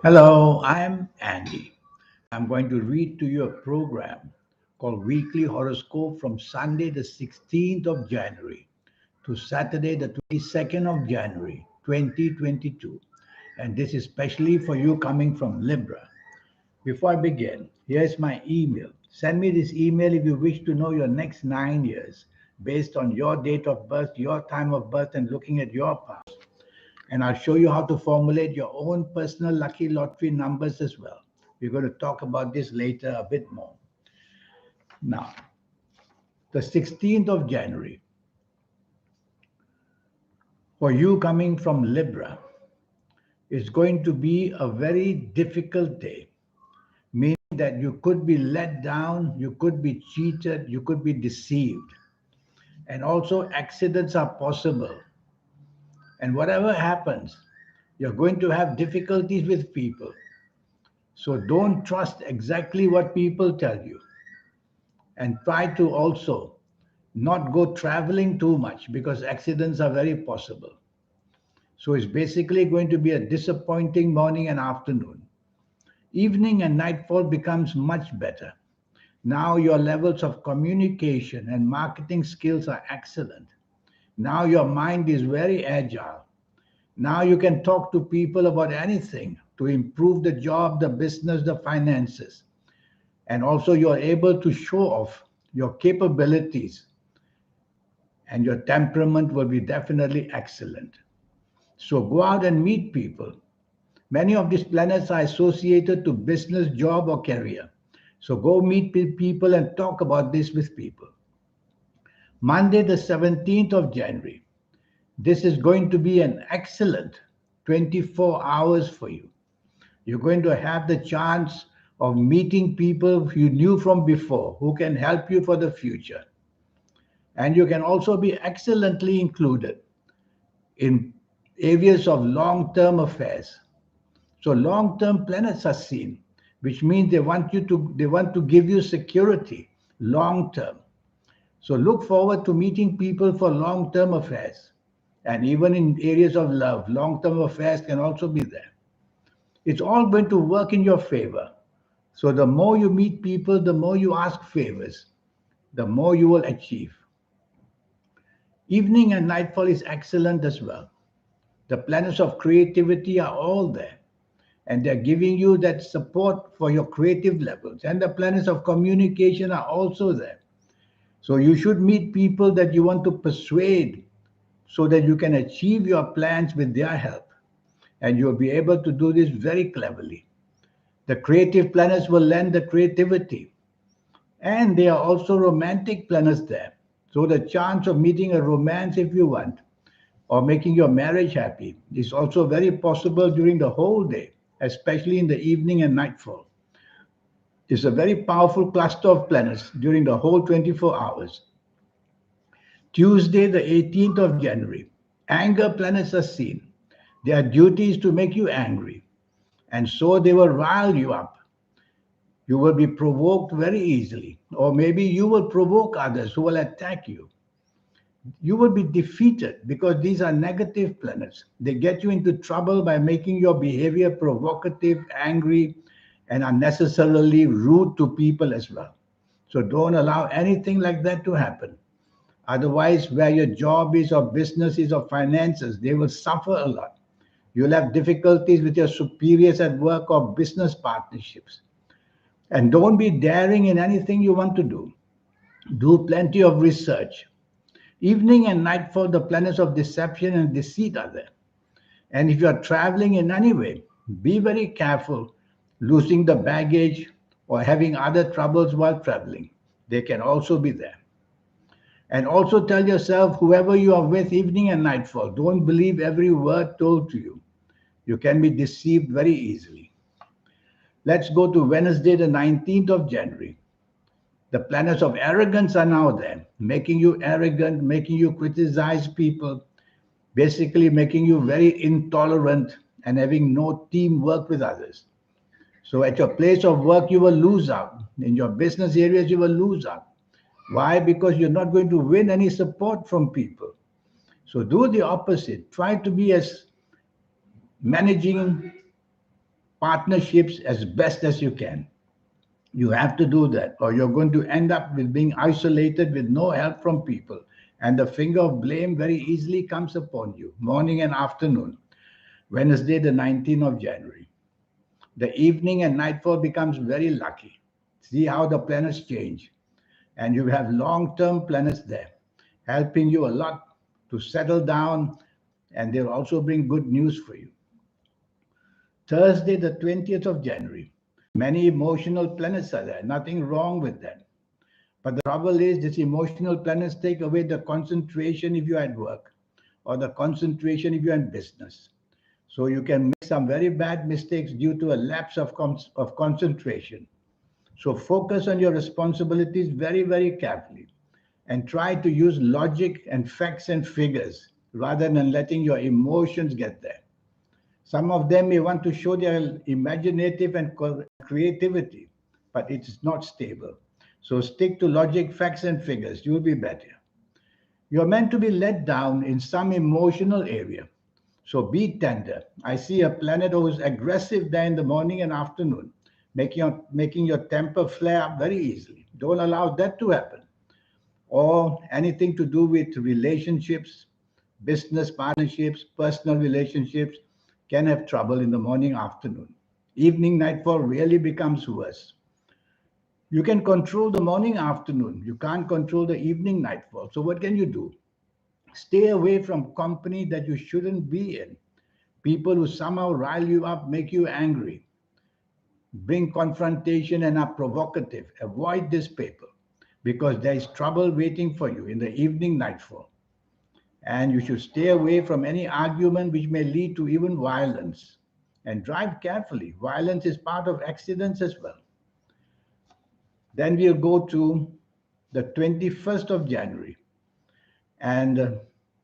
Hello, I'm Andy. I'm going to read to you a program called Weekly Horoscope from Sunday, the 16th of January to Saturday, the 22nd of January, 2022. And this is especially for you coming from Libra. Before I begin, here's my email. Send me this email if you wish to know your next 9 years based on your date of birth, your time of birth, and looking at your past, and I'll show you how to formulate your own personal lucky lottery numbers as well. We're going to talk about this later a bit more. Now, the 16th of January, for you coming from Libra, is going to be a very difficult day, meaning that you could be let down, you could be cheated, you could be deceived. And also, accidents are possible. And whatever happens, you're going to have difficulties with people. So don't trust exactly what people tell you, and try to also not go traveling too much because accidents are very possible. So it's basically going to be a disappointing morning and afternoon. Evening and nightfall becomes much better. Now your levels of communication and marketing skills are excellent. Now your mind is very agile. Now you can talk to people about anything to improve the job, the business, the finances. And also you're able to show off your capabilities, and your temperament will be definitely excellent. So go out and meet people. Many of these planets are associated to business, job, or career. So go meet people and talk about this with people. Monday, the 17th of January. This is going to be an excellent 24 hours for you. You're going to have the chance of meeting people you knew from before who can help you for the future. And you can also be excellently included in areas of long term affairs. So long term planets are seen, which means they want to give you security long term. So look forward to meeting people for long term affairs. And even in areas of love, long term affairs can also be there. It's all going to work in your favor. So the more you meet people, the more you ask favors, the more you will achieve. Evening and nightfall is excellent as well. The planets of creativity are all there, and they're giving you that support for your creative levels. And the planets of communication are also there. So you should meet people that you want to persuade so that you can achieve your plans with their help. And you'll be able to do this very cleverly. The creative planets will lend the creativity. And there are also romantic planets there. So the chance of meeting a romance if you want, or making your marriage happy, is also very possible during the whole day, especially in the evening and nightfall. It's a very powerful cluster of planets during the whole 24 hours. Tuesday, the 18th of January. Anger planets are seen. Their duty is to make you angry, and so they will rile you up. You will be provoked very easily, or maybe you will provoke others who will attack you. You will be defeated because these are negative planets. They get you into trouble by making your behavior provocative, angry, and unnecessarily rude to people as well. So don't allow anything like that to happen. Otherwise, where your job is, or business is, or finances, they will suffer a lot. You'll have difficulties with your superiors at work or business partnerships. And don't be daring in anything you want to do. Do plenty of research. Evening and nightfall, the planets of deception and deceit are there. And if you are traveling in any way, be very careful losing the baggage or having other troubles while traveling. They can also be there. And also tell yourself, whoever you are with, evening and nightfall, don't believe every word told to you. You can be deceived very easily. Let's go to Wednesday, the 19th of January. The planets of arrogance are now there, making you arrogant, making you criticize people, basically making you very intolerant and having no teamwork with others. So at your place of work, you will lose out. In your business areas, you will lose out. Why? Because you're not going to win any support from people. So do the opposite. Try to be as managing partnerships as best as you can. You have to do that, or you're going to end up with being isolated with no help from people. And the finger of blame very easily comes upon you, morning and afternoon. Wednesday, the 19th of January. The evening and nightfall becomes very lucky. See how the planets change. And you have long term planets there, helping you a lot to settle down, and they'll also bring good news for you. Thursday, the 20th of January. Many emotional planets are there, nothing wrong with that. But the trouble is, these emotional planets take away the concentration if you're at work, or the concentration if you're in business. So you can make some very bad mistakes due to a lapse of concentration. So focus on your responsibilities very, very carefully and try to use logic and facts and figures rather than letting your emotions get there. Some of them may want to show their imaginative and creativity, but it's not stable. So stick to logic, facts, and figures. You'll be better. You're meant to be let down in some emotional area. So be tender. I see a planet who is aggressive there in the morning and afternoon, making your temper flare up very easily. Don't allow that to happen. Or anything to do with relationships, business partnerships, personal relationships can have trouble in the morning, afternoon. Evening, nightfall really becomes worse. You can control the morning, afternoon. You can't control the evening, nightfall. So what can you do? Stay away from company that you shouldn't be in. People who somehow rile you up, make you angry, bring confrontation and are provocative. Avoid this people because there is trouble waiting for you in the evening, nightfall. And you should stay away from any argument which may lead to even violence. And drive carefully. Violence is part of accidents as well. Then we'll go to the 21st of January. And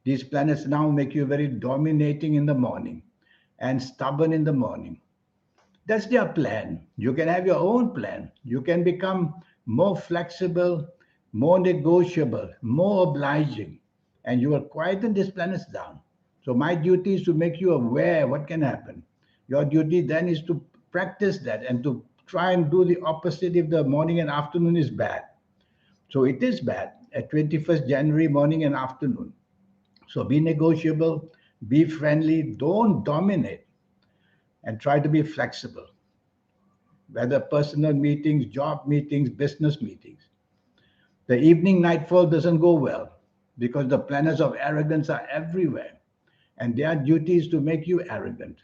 these planets now make you very dominating in the morning and stubborn in the morning. That's their plan. You can have your own plan. You can become more flexible, more negotiable, more obliging, and you will quieten these planets down. So my duty is to make you aware what can happen. Your duty then is to practice that and to try and do the opposite if the morning and afternoon is bad. So it is bad at 21st January morning and afternoon. So be negotiable, be friendly, don't dominate, and try to be flexible, whether personal meetings, job meetings, business meetings. The evening nightfall doesn't go well because the planets of arrogance are everywhere, and their duty is to make you arrogant.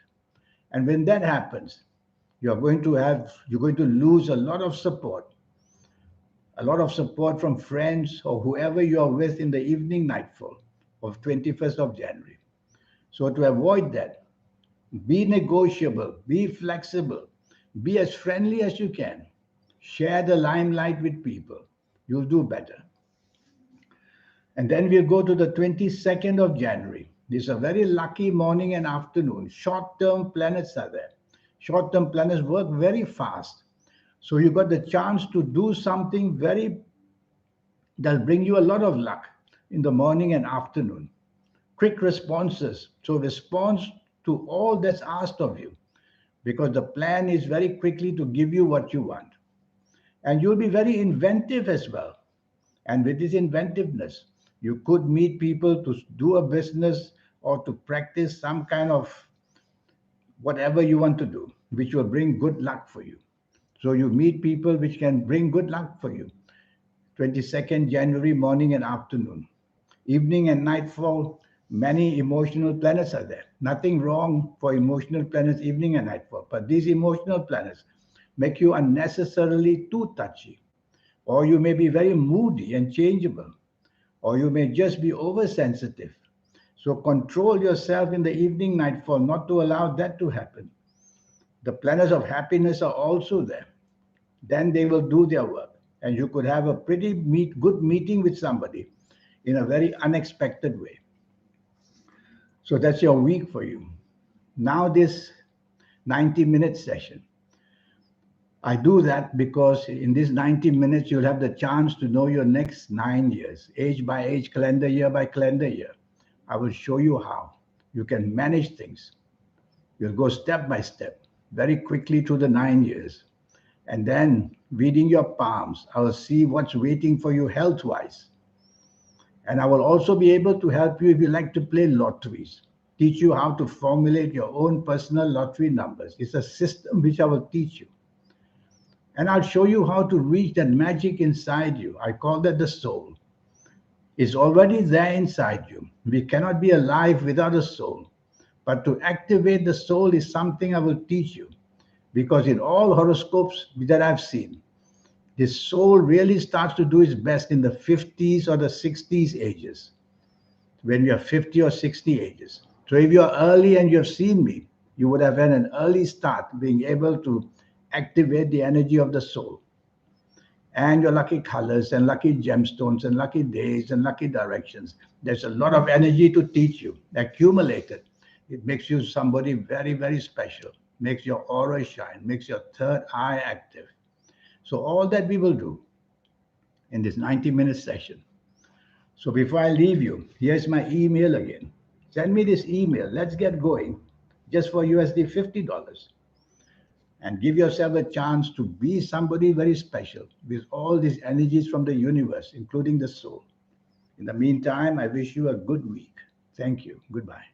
And when that happens, you're going to lose a lot of support from friends or whoever you are with in the evening nightfall of 21st of January. So to avoid that, be negotiable, be flexible, be as friendly as you can. Share the limelight with people. You'll do better. And then we'll go to the 22nd of January. This is a very lucky morning and afternoon. Short-term planets are there. Short-term planets work very fast. So you got the chance to do something that'll bring you a lot of luck in the morning and afternoon. Quick responses. So response to all that's asked of you because the plan is very quickly to give you what you want. And you'll be very inventive as well. And with this inventiveness, you could meet people to do a business or to practice some kind of whatever you want to do, which will bring good luck for you. So you meet people which can bring good luck for you. 22nd January morning and afternoon. Evening and nightfall, many emotional planets are there. Nothing wrong for emotional planets, evening and nightfall. But these emotional planets make you unnecessarily too touchy. Or you may be very moody and changeable. Or you may just be oversensitive. So control yourself in the evening nightfall, not to allow that to happen. The planets of happiness are also there. Then they will do their work. And you could have a good meeting with somebody in a very unexpected way. So that's your week for you. Now this 90-minute session. I do that because in these 90 minutes, you'll have the chance to know your next 9 years, age by age, calendar year by calendar year. I will show you how you can manage things. You'll go step by step. very quickly through the 9 years. And then reading your palms, I will see what's waiting for you health wise. And I will also be able to help you if you like to play lotteries, teach you how to formulate your own personal lottery numbers. It's a system which I will teach you. And I'll show you how to reach that magic inside you. I call that the soul. It's already there inside you. We cannot be alive without a soul. But to activate the soul is something I will teach you. Because in all horoscopes that I've seen, the soul really starts to do its best in the 50s or the 60s ages, when you're 50 or 60 ages. So if you're early and you've seen me, you would have had an early start being able to activate the energy of the soul. And your lucky colors and lucky gemstones and lucky days and lucky directions. There's a lot of energy to teach you, accumulated. It makes you somebody very, very special, makes your aura shine, makes your third eye active. So, all that we will do in this 90-minute session. So, before I leave you, here's my email again. Send me this email. Let's get going just for USD $50 and give yourself a chance to be somebody very special with all these energies from the universe, including the soul. In the meantime, I wish you a good week. Thank you. Goodbye.